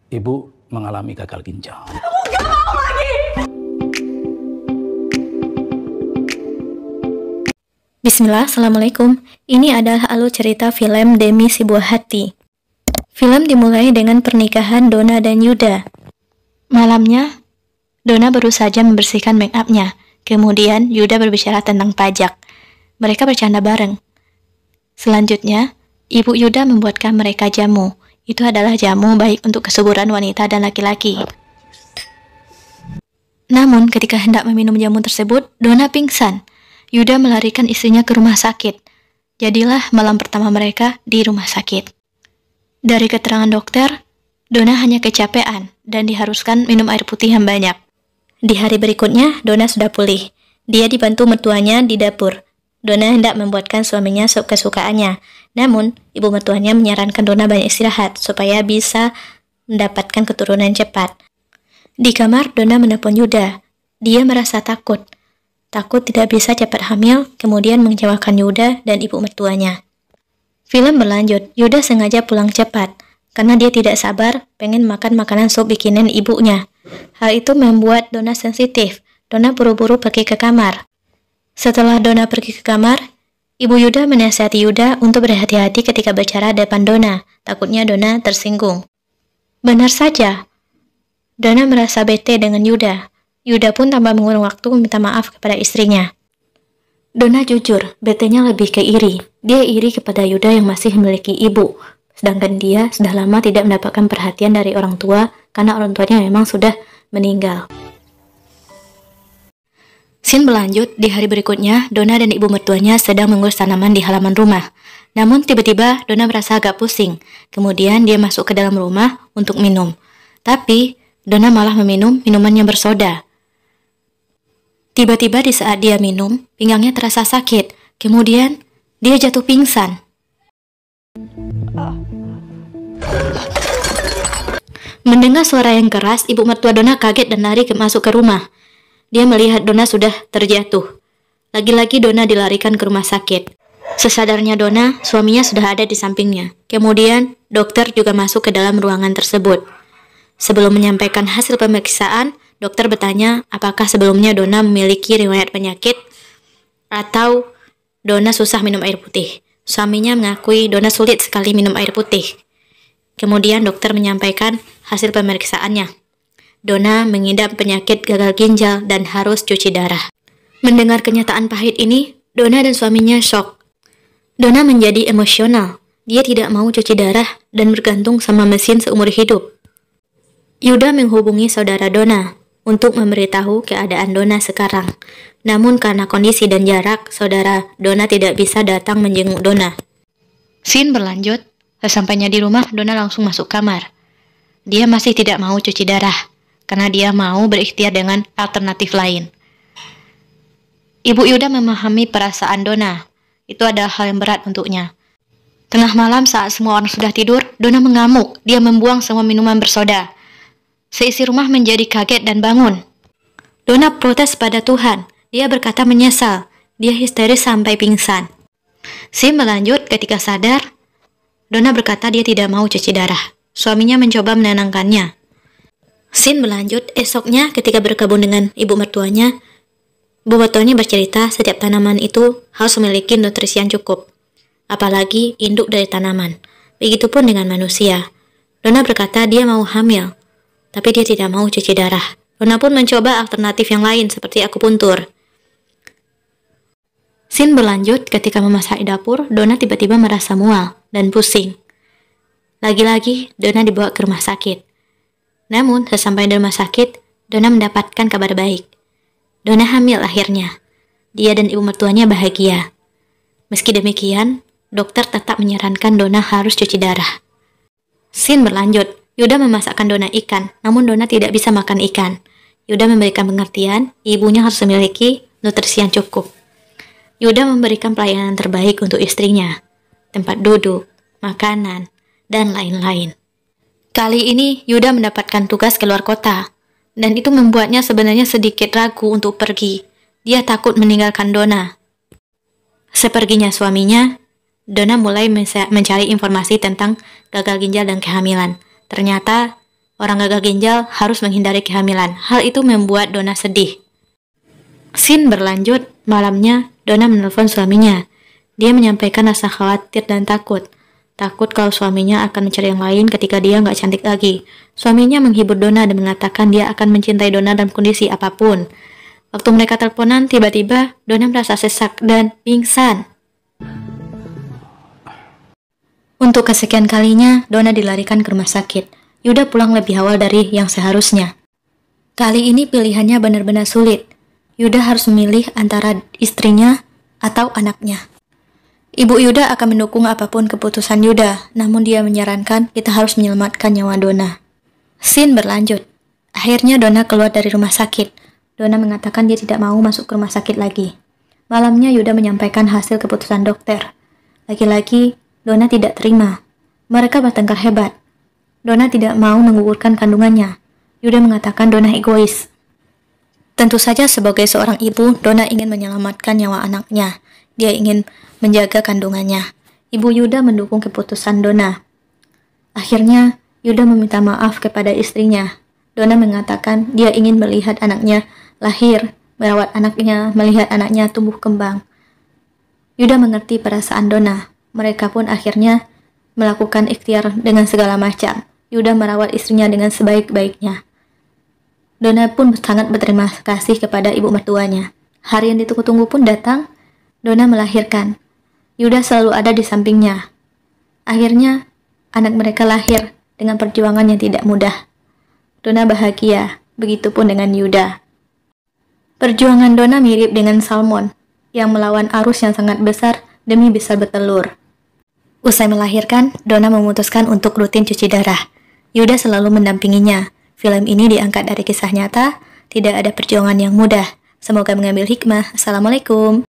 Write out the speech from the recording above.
Ibu mengalami gagal ginjal. Aku gak mau lagi! Bismillah, Assalamualaikum. Ini adalah alur cerita film Demi Sebuah Hati. Film dimulai dengan pernikahan Donna dan Yuda. Malamnya, Donna baru saja membersihkan make up-nya. Kemudian, Yuda berbicara tentang pajak. Mereka bercanda bareng. Selanjutnya, Ibu Yuda membuatkan mereka jamu. Itu adalah jamu baik untuk kesuburan wanita dan laki-laki. Namun, ketika hendak meminum jamu tersebut, Donna pingsan. Yuda melarikan istrinya ke rumah sakit. Jadilah malam pertama mereka di rumah sakit. Dari keterangan dokter, Donna hanya kecapean dan diharuskan minum air putih yang banyak. Di hari berikutnya, Donna sudah pulih. Dia dibantu mertuanya di dapur. Donna hendak membuatkan suaminya sup kesukaannya. Namun, ibu mertuanya menyarankan Donna banyak istirahat supaya bisa mendapatkan keturunan cepat. Di kamar, Donna menelpon Yuda. Dia merasa takut. Takut tidak bisa cepat hamil, kemudian mengecewakan Yuda dan ibu mertuanya. Film berlanjut, Yuda sengaja pulang cepat, karena dia tidak sabar pengen makan makanan sup bikinan ibunya. Hal itu membuat Donna sensitif. Donna buru-buru pergi ke kamar. Setelah Donna pergi ke kamar, ibu Yuda menasihati Yuda untuk berhati-hati ketika bicara depan Donna, takutnya Donna tersinggung. Benar saja, Donna merasa bete dengan Yuda. Yuda pun tanpa mengurung waktu meminta maaf kepada istrinya. Donna jujur, betenya lebih ke iri. Dia iri kepada Yuda yang masih memiliki ibu, sedangkan dia sudah lama tidak mendapatkan perhatian dari orang tua karena orang tuanya memang sudah meninggal. Scene berlanjut, di hari berikutnya, Donna dan ibu mertuanya sedang mengurus tanaman di halaman rumah. Namun tiba-tiba Donna merasa agak pusing. Kemudian dia masuk ke dalam rumah untuk minum. Tapi Donna malah meminum minuman yang bersoda. Tiba-tiba di saat dia minum, pinggangnya terasa sakit. Kemudian, dia jatuh pingsan. Mendengar suara yang keras, ibu mertua Donna kaget dan lari masuk ke rumah. Dia melihat Donna sudah terjatuh. Lagi-lagi Donna dilarikan ke rumah sakit. Sesadarnya Donna, suaminya sudah ada di sampingnya. Kemudian, dokter juga masuk ke dalam ruangan tersebut. Sebelum menyampaikan hasil pemeriksaan, dokter bertanya apakah sebelumnya Donna memiliki riwayat penyakit atau Donna susah minum air putih. Suaminya mengakui Donna sulit sekali minum air putih. Kemudian dokter menyampaikan hasil pemeriksaannya. Donna mengidap penyakit gagal ginjal dan harus cuci darah. Mendengar kenyataan pahit ini, Donna dan suaminya shock. Donna menjadi emosional. Dia tidak mau cuci darah dan bergantung sama mesin seumur hidup. Yuda menghubungi saudara Donna untuk memberitahu keadaan Donna sekarang. Namun karena kondisi dan jarak, saudara Donna tidak bisa datang menjenguk Donna. Scene berlanjut, sesampainya di rumah, Donna langsung masuk kamar. Dia masih tidak mau cuci darah, karena dia mau berikhtiar dengan alternatif lain. Ibu Yuda memahami perasaan Donna. Itu adalah hal yang berat untuknya. Tengah malam saat semua orang sudah tidur, Donna mengamuk. Dia membuang semua minuman bersoda. Seisi rumah menjadi kaget dan bangun. Donna protes pada Tuhan. Dia berkata menyesal. Dia histeris sampai pingsan. Scene berlanjut ketika sadar, Donna berkata dia tidak mau cuci darah. Suaminya mencoba menenangkannya. Scene berlanjut esoknya ketika berkebun dengan ibu mertuanya. Ibu mertuanya bercerita setiap tanaman itu harus memiliki nutrisi yang cukup. Apalagi induk dari tanaman. Begitupun dengan manusia. Donna berkata dia mau hamil. Tapi dia tidak mau cuci darah. Donna pun mencoba alternatif yang lain seperti akupuntur. Scene berlanjut ketika memasak di dapur, Donna tiba-tiba merasa mual dan pusing. Lagi-lagi, Donna dibawa ke rumah sakit. Namun, sesampai di rumah sakit, Donna mendapatkan kabar baik. Donna hamil akhirnya. Dia dan ibu mertuanya bahagia. Meski demikian, dokter tetap menyarankan Donna harus cuci darah. Scene berlanjut. Yuda memasakkan Donna ikan, namun Donna tidak bisa makan ikan. Yuda memberikan pengertian, ibunya harus memiliki nutrisi yang cukup. Yuda memberikan pelayanan terbaik untuk istrinya, tempat duduk, makanan, dan lain-lain. Kali ini, Yuda mendapatkan tugas keluar kota, dan itu membuatnya sebenarnya sedikit ragu untuk pergi. Dia takut meninggalkan Donna. Seperginya suaminya, Donna mulai mencari informasi tentang gagal ginjal dan kehamilan. Ternyata, Orang gagal ginjal harus menghindari kehamilan. Hal itu membuat Donna sedih. Scene berlanjut, malamnya Donna menelpon suaminya. Dia menyampaikan rasa khawatir dan takut. Takut kalau suaminya akan mencari yang lain ketika dia nggak cantik lagi. Suaminya menghibur Donna dan mengatakan dia akan mencintai Donna dalam kondisi apapun. Waktu mereka teleponan, tiba-tiba Donna merasa sesak dan pingsan. Untuk kesekian kalinya, Donna dilarikan ke rumah sakit. Yuda pulang lebih awal dari yang seharusnya. Kali ini pilihannya benar-benar sulit. Yuda harus memilih antara istrinya atau anaknya. Ibu Yuda akan mendukung apapun keputusan Yuda, namun dia menyarankan kita harus menyelamatkan nyawa Donna. Scene berlanjut. Akhirnya Donna keluar dari rumah sakit. Donna mengatakan dia tidak mau masuk ke rumah sakit lagi. Malamnya Yuda menyampaikan hasil keputusan dokter. Lagi-lagi Donna tidak terima. Mereka bertengkar hebat. Donna tidak mau menggugurkan kandungannya. Yuda mengatakan Donna egois. Tentu saja sebagai seorang ibu, Donna ingin menyelamatkan nyawa anaknya. Dia ingin menjaga kandungannya. Ibu Yuda mendukung keputusan Donna. Akhirnya, Yuda meminta maaf kepada istrinya. Donna mengatakan dia ingin melihat anaknya lahir, merawat anaknya, melihat anaknya tumbuh kembang. Yuda mengerti perasaan Donna. Mereka pun akhirnya melakukan ikhtiar dengan segala macam. Yuda merawat istrinya dengan sebaik-baiknya. Donna pun sangat berterima kasih kepada ibu mertuanya. Hari yang ditunggu-tunggu pun datang. Donna melahirkan. Yuda selalu ada di sampingnya. Akhirnya, anak mereka lahir dengan perjuangan yang tidak mudah. Donna bahagia, begitupun dengan Yuda. Perjuangan Donna mirip dengan salmon yang melawan arus yang sangat besar demi bisa bertelur. Usai melahirkan, Donna memutuskan untuk rutin cuci darah. Yuda selalu mendampinginya. Film ini diangkat dari kisah nyata, tidak ada perjuangan yang mudah. Semoga mengambil hikmah. Assalamualaikum.